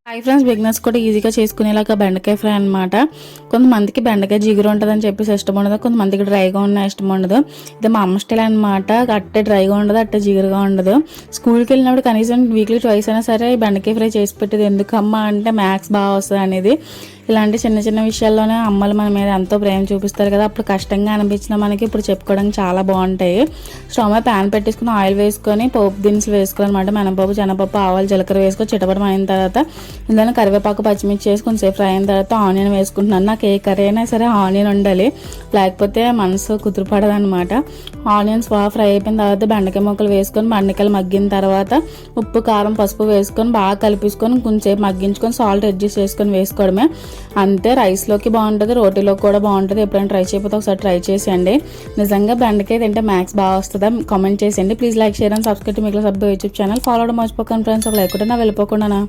Hi friends, beginners కూడా ఈజీగా చేసుకునేలాగా బెండకాయ ఫ్రై అనమాట. కొంతమందికి బెండకాయ జిగురు ఉంటుందని చెప్పేసి ఇష్టం ఉండదు, కొంతమందికి డ్రైగా ఉన్న ఇష్టం ఉండదు. ఇది మా అమ్మ స్టైల్ అనమాట. అట్టే డ్రైగా ఉండదు, అట్టే జిగురుగా ఉండదు. స్కూల్కి వెళ్ళినప్పుడు కనీసం వీక్లీ ట్వైస్ అయినా సరే బెండకాయ ఫ్రై చేసి పెట్టేది. ఎందుకమ్మా అంటే మ్యాథ్స్ బాగా వస్తుంది అనేది. ఇలాంటి చిన్న చిన్న విషయాల్లోనే అమ్మలు మన మీద ఎంతో ప్రేమ చూపిస్తారు కదా. అప్పుడు కష్టంగా అనిపించిన మనకి ఇప్పుడు చెప్పుకోవడానికి చాలా బాగుంటాయి. స్టవ్ మీద ప్యాన్ పెట్టేసుకుని ఆయిల్ వేసుకొని పోపు దినుసులు వేసుకోవాలన్నమాట. మినపప్పు, శనగపప్పు, ఆవాలు, జీలకర్ర వేసుకొని చిటపటం అయిన తర్వాత ఇందులో కరివేపాకు, పచ్చిమిర్చి వేసి కొంచెంసేపు ఫ్రై అయిన తర్వాత ఆనియన్ వేసుకుంటున్నాను. నాకు ఏ కర్రీ అయినా సరే ఆనియన్ ఉండాలి, లేకపోతే మనసు కుదురుపడదు అనమాట. ఆనియన్స్ బాగా ఫ్రై అయిపోయిన తర్వాత బెండకాయ ముక్కలు వేసుకొని బెండకాయలు మగ్గిన తర్వాత ఉప్పు, కారం, పసుపు వేసుకొని బాగా కలిపేసుకొని కొంచెంసేపు మగ్గించుకొని సాల్ట్ అడ్జస్ట్ చేసుకొని వేసుకోవడమే. అంతే. రైస్లోకి బాగుంటుంది, రోటీలోకి కూడా బాగుంటుంది. ఎప్పుడైనా ట్రై చేయకపోతే ఒకసారి ట్రై చేసేయండి. నిజంగా బెండకాయ తింటే మ్యాథ్స్ బాగా వస్తుందా? కామెంట్ చేసేయండి. Please like, share and subscribe to మీకు సబ్బు యూట్యూబ్ ఛానల్. ఫాలో అవడం మర్చిపోకండి ఫ్రెండ్స్. ఒక లైక్ కూడా వెళ్ళిపోకుండా.